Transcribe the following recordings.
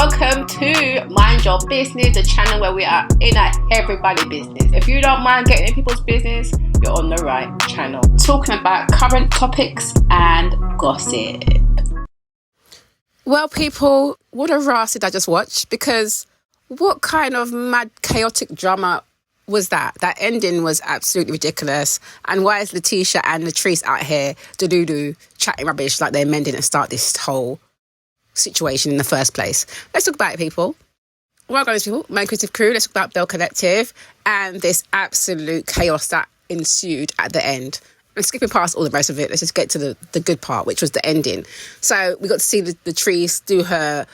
welcome to Mind Your Business, the channel where we are in everybody's business. If you don't mind getting in people's business, you're on the right channel. Talking about current topics and gossip. Well, people, what a race did I just watch? Because what kind of mad, chaotic drama was that? That ending was absolutely ridiculous. And why is Letitia and Latrice out here chatting rubbish like they're mending and start this whole situation in the first place? Let's talk about it, people. Welcome, people. My creative crew. Let's talk about Belle Collective and this absolute chaos that ensued at the end. I'm skipping past all the rest of it. Let's just get to the good part, which was the ending. So we got to see Latrice do her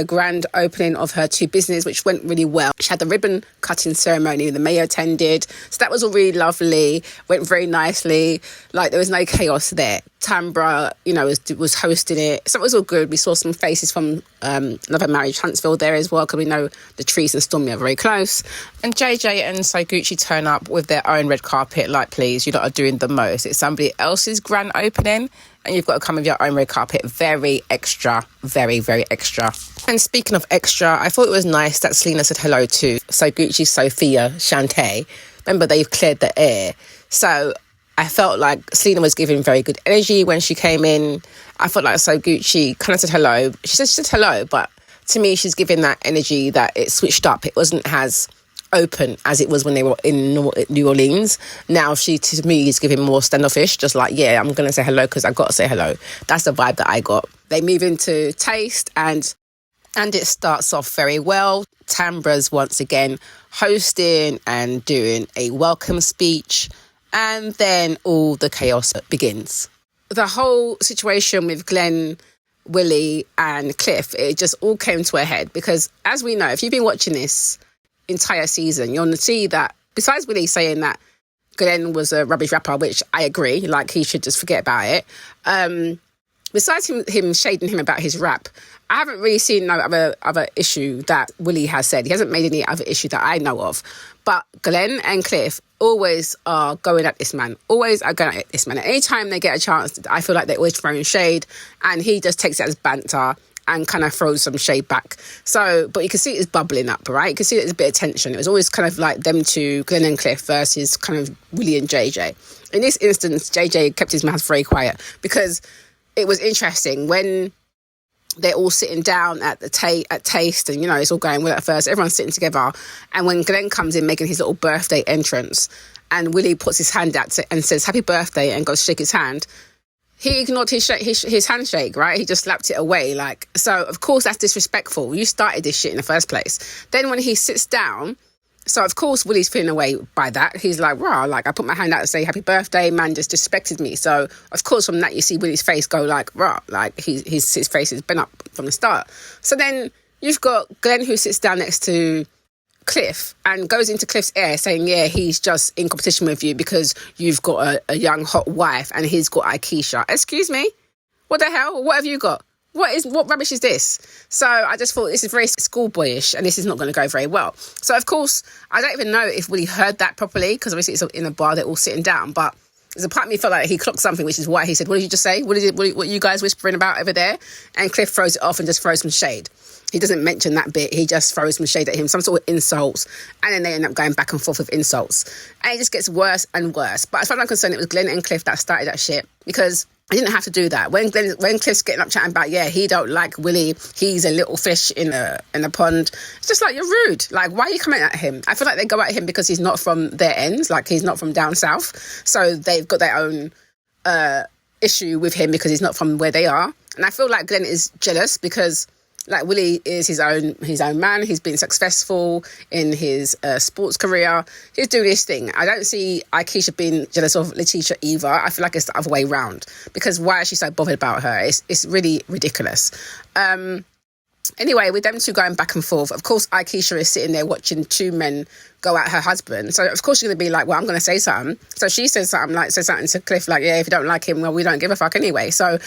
grand opening of her two business, which went really well. She had the ribbon cutting ceremony, the mayor attended. So that was all really lovely, went very nicely. Like, there was no chaos there. Tambra, was hosting it. So it was all good. We saw some faces from Love and Marriage Huntsville there as well, because we know Latrice and Stormy are very close. And JJ and Soguchi turn up with their own red carpet. Like, please, you lot are doing the most. It's somebody else's grand opening, and you've got to come with your own red carpet. Very extra. Very, very extra. And speaking of extra, I thought it was nice that Selena said hello to Soguchi, Sophia, Shantae. Remember, they've cleared the air. So I felt like Selena was giving very good energy when she came in. I felt like Soguchi kind of said hello. She said hello, but to me, she's giving that energy that it switched up. It wasn't as open as it was when they were in New Orleans. Now she, to me, is giving more standoffish, just like, yeah, I'm going to say hello because I've got to say hello. That's the vibe that I got. They move into Taste and it starts off very well. Tambra's once again hosting and doing a welcome speech, and then all the chaos begins. The whole situation with Glen, Willie and Cliff, it just all came to a head because, as we know, if you've been watching this entire season, you'll see that besides Willie saying that Glen was a rubbish rapper, which I agree, like he should just forget about it. Besides him shading him about his rap, I haven't really seen no other issue that Willie has said. He hasn't made any other issue that I know of. But Glen and Cliff always are going at this man. Always are going at this man. At any time they get a chance, I feel like they're always throwing shade, and he just takes it as banter and kind of throws some shade back. So, but you can see it's bubbling up, right? You can see there's a bit of tension. It was always kind of like them two, Glen and Cliff, versus kind of Willie and JJ. In this instance, JJ kept his mouth very quiet because it was interesting when they're all sitting down at Taste, and it's all going well at first. Everyone's sitting together, and when Glen comes in making his little birthday entrance, and Willie puts his hand out and says "Happy Birthday" and goes to shake his hand, he ignored his handshake, right? He just slapped it away, like. So of course that's disrespectful. You started this shit in the first place. Then when he sits down, so of course Willie's feeling away by that. He's like, "Wow, like I put my hand out to say happy birthday, man just disrespected me." So of course from that you see Willie's face go like, "Wow," like his face has been up from the start. So then you've got Glen who sits down next to Cliff and goes into Cliff's ear saying, yeah, he's just in competition with you because you've got a young hot wife and he's got Akeisha. Excuse me? What the hell? What have you got? What rubbish is this? So I just thought this is very schoolboyish and this is not going to go very well. So of course, I don't even know if Willie heard that properly because obviously it's in a bar, they're all sitting down, but there's a part of me felt like he clocked something, which is why he said, "What did you just say? What are you guys whispering about over there?" And Cliff throws it off and just throws some shade. He doesn't mention that bit. He just throws some shade at him, some sort of insults, and then they end up going back and forth with insults. And it just gets worse and worse. But as far as I'm concerned, it was Glen and Cliff that started that shit because I didn't have to do that. When Cliff's getting up chatting about, yeah, he don't like Willie, he's a little fish in a pond, it's just like, you're rude. Like, why are you coming at him? I feel like they go at him because he's not from their ends, like he's not from down south. So they've got their own issue with him because he's not from where they are. And I feel like Glen is jealous because, like, Willie is his own man. He's been successful in his sports career. He's doing his thing. I don't see Akeisha being jealous of Letitia either. I feel like it's the other way round because why is she so bothered about her? It's really ridiculous. Anyway, with them two going back and forth, of course, Akeisha is sitting there watching two men go at her husband. So, of course, she's going to be like, well, I'm going to say something. So she says something to Cliff, like, yeah, if you don't like him, well, we don't give a fuck anyway. So,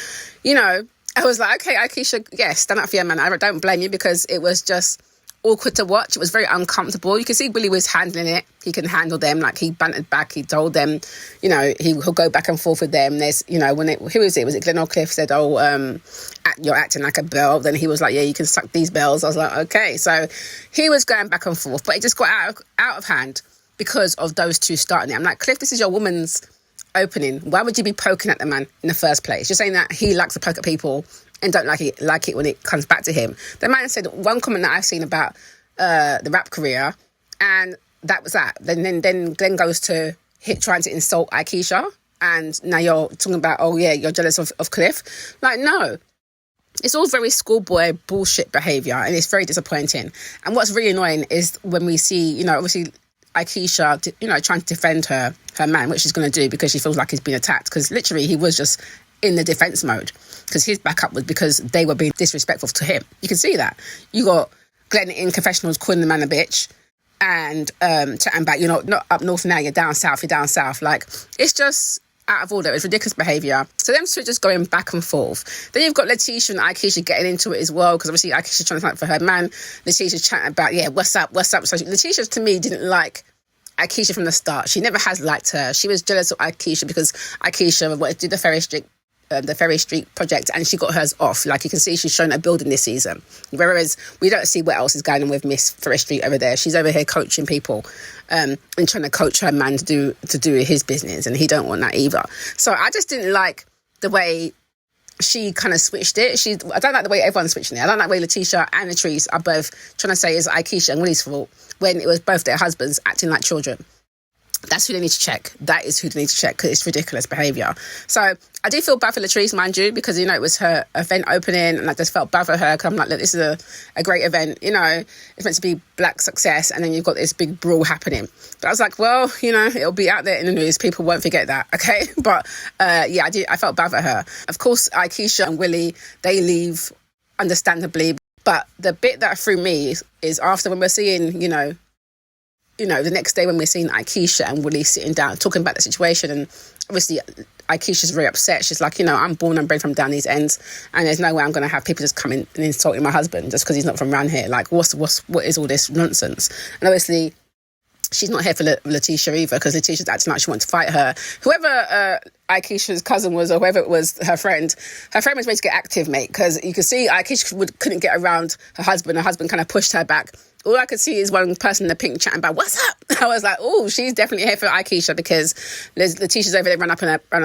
I was like, okay, Akeisha, yes, stand up for your man. I don't blame you because it was just awkward to watch. It was very uncomfortable. You can see Willie was handling it. He can handle them. Like, he bantered back. He told them, you know, he'll go back and forth with them. There's, you know, who was it? Was it Glen or Cliff said, you're acting like a Belle? Then he was like, yeah, you can suck these bells. I was like, okay. So he was going back and forth, but it just got out of hand because of those two starting it. I'm like, Cliff, this is your woman's opening. Why would you be poking at the man in the first place? You're saying that he likes to poke at people and don't like it when it comes back to him. The man said one comment that I've seen about the rap career, and that was that. Then Glen goes to trying to insult Akeisha, and now you're talking about, oh yeah, you're jealous of Cliff. Like, no. It's all very schoolboy bullshit behaviour, and it's very disappointing. And what's really annoying is when we see, you know, obviously Akeisha, you know, trying to defend her man, which she's going to do because she feels like he's been attacked, because literally he was just in the defence mode, because his backup was because they were being disrespectful to him. You can see that. You got Glen in confessionals calling the man a bitch and chatting about, you're not up north now, you're down south. Like, it's just out of order. It's ridiculous behaviour. So them two are just going back and forth. Then you've got Letitia and Akeisha getting into it as well, because obviously Akeisha's trying to fight for her man. Letitia's chatting about, yeah, what's up? So Letitia, to me, didn't like Akeisha from the start. She never has liked her. She was jealous of Akeisha because Akeisha wanted to do the Ferry Street project, and she got hers off. Like, you can see she's shown a building this season, whereas we don't see what else is going on with Miss Ferry Street over there. She's over here coaching people and trying to coach her man to do his business, and he don't want that either. So I just didn't like the way she kind of switched it. I don't like the way everyone's switching it. I don't like the way Letitia and Latrice are both trying to say it's Akeisha and Willie's fault when it was both their husbands acting like children. That's who they need to check. That is who they need to check, because it's ridiculous behaviour. So I do feel bad for Latrice, mind you, because, you know, it was her event opening, and I just felt bad for her, because I'm like, look, this is a great event. You know, it's meant to be black success, and then you've got this big brawl happening. But I was like, well, you know, it'll be out there in the news. People won't forget that, okay? But yeah, I felt bad for her. Of course, Akeisha and Willie, they leave understandably. But the bit that threw me is after, when we're seeing, you know, the next day when we're seeing Akeisha and Willie sitting down talking about the situation, and obviously Akeisha's very upset. She's like, you know, I'm born and bred from down these ends, and there's no way I'm going to have people just coming and insulting my husband just because he's not from around here. Like, what is all this nonsense? And obviously she's not here for Letitia either, because Letitia's acting like she wants to fight her. Whoever Akeisha's cousin was, or whoever it was, her friend was ready to get active, mate, because you could see Akeisha couldn't get around her husband. Her husband kind of pushed her back. All I could see is one person in the pink chatting about, what's up? I was like, oh, she's definitely here for Akeisha, because Letitia's over there run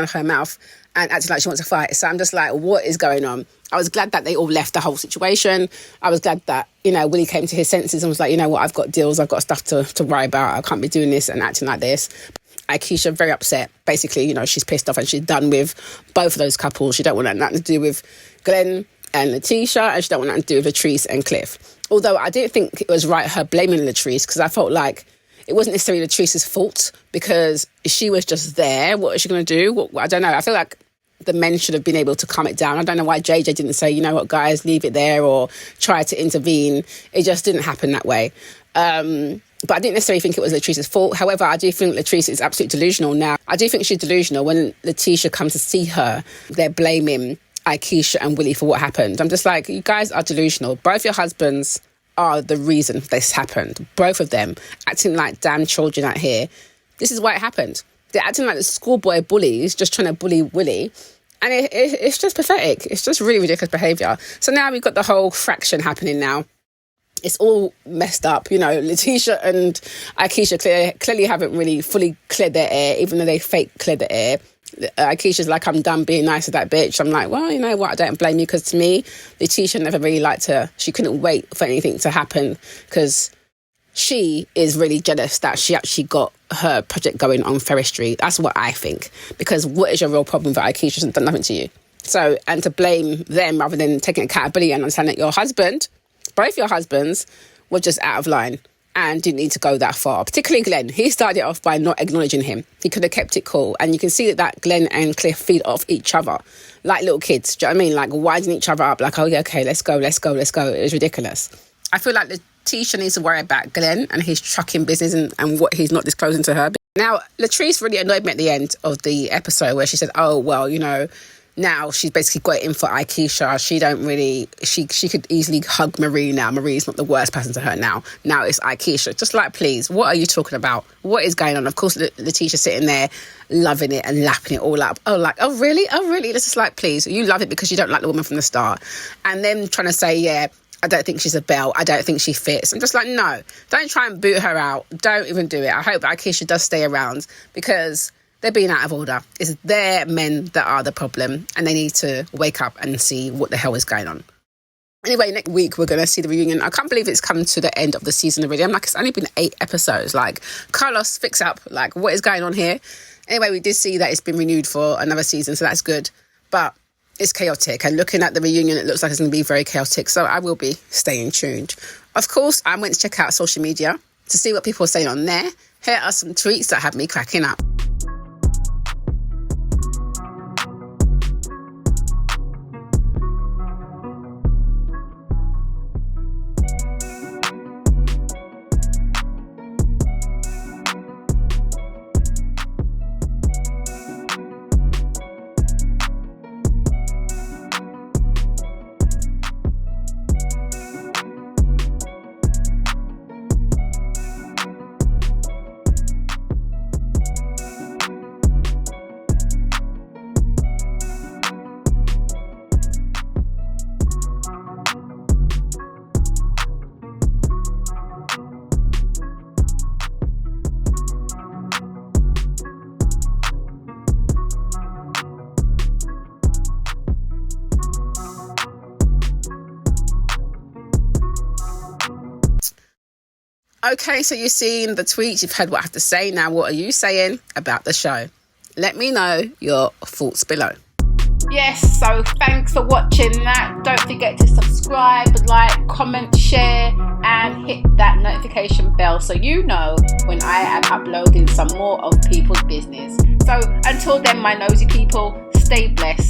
her mouth and acting like she wants to fight. So I'm just like, what is going on? I was glad that they all left the whole situation. I was glad that, you know, Willie came to his senses and was like, you know what, I've got deals, I've got stuff to worry about. I can't be doing this and acting like this. Akeisha, very upset. Basically, you know, she's pissed off and she's done with both of those couples. She don't want nothing to do with Glen and Letitia, and she don't want nothing to do with Latrice and Cliff. Although I didn't think it was right her blaming Latrice, because I felt like it wasn't necessarily Latrice's fault, because she was just there. What is she going to do? I don't know. I feel like the men should have been able to calm it down. I don't know why JJ didn't say, you know what, guys, leave it there, or try to intervene. It just didn't happen that way. But I didn't necessarily think it was Latrice's fault. However, I do think Latrice is absolutely delusional now. I do think she's delusional. When Letitia comes to see her, they're blaming Akeisha and Willie for what happened. I'm just like, you guys are delusional. Both your husbands are the reason this happened. Both of them acting like damn children out here. This is why it happened. They're acting like the schoolboy bullies, just trying to bully Willie. And it's just pathetic. It's just really ridiculous behaviour. So now we've got the whole fraction happening now. It's all messed up. You know, Letitia and Akeisha clearly haven't really fully cleared their air, even though they fake cleared the air. Akeisha's like, I'm done being nice to that bitch. I'm like, well, you know what, I don't blame you, because to me, Letitia never really liked her. She couldn't wait for anything to happen, because she is really jealous that she actually got her project going on Ferry Street. That's what I think, because what is your real problem for Akeisha? She's done nothing to you. So, and to blame them rather than taking accountability and understanding that your husband, both your husbands, were just out of line and didn't need to go that far. Particularly Glen. He started off by not acknowledging him. He could have kept it cool. And you can see that Glen and Cliff feed off each other like little kids. Do you know what I mean? Like winding each other up. Like, oh, yeah, okay, let's go. It was ridiculous. I feel like Letitia needs to worry about Glen and his trucking business and what he's not disclosing to her. Now, Latrice really annoyed me at the end of the episode where she said, oh, well, you know, now she's basically got it in for Aikisha. She could easily hug Marie now. Marie's not the worst person to her now. Now it's Aikisha. Just like, please, what are you talking about? What is going on? Of course, Letitia's sitting there loving it and lapping it all up. Oh, really? It's just like, please, you love it because you don't like the woman from the start. And then trying to say, yeah, I don't think she's a Belle. I don't think she fits. I'm just like, no, don't try and boot her out. Don't even do it. I hope Aikisha does stay around because they're being out of order. It's their men that are the problem, and they need to wake up and see what the hell is going on. Anyway, next week we're going to see the reunion. I can't believe it's come to the end of the season already. I'm like, it's only been 8 episodes. Like, Carlos, fix up. Like, what is going on here? Anyway, we did see that it's been renewed for another season, so that's good. But it's chaotic, and looking at the reunion, it looks like it's going to be very chaotic. So I will be staying tuned. Of course, I went to check out social media to see what people are saying on there. Here are some tweets that have me cracking up. Okay, so you've seen the tweets, you've heard what I have to say. Now, what are you saying about the show? Let me know your thoughts below. Yes, so thanks for watching that. Don't forget to subscribe, like, comment, share, and hit that notification bell so you know when I am uploading some more of people's business. So until then, my nosy people, stay blessed.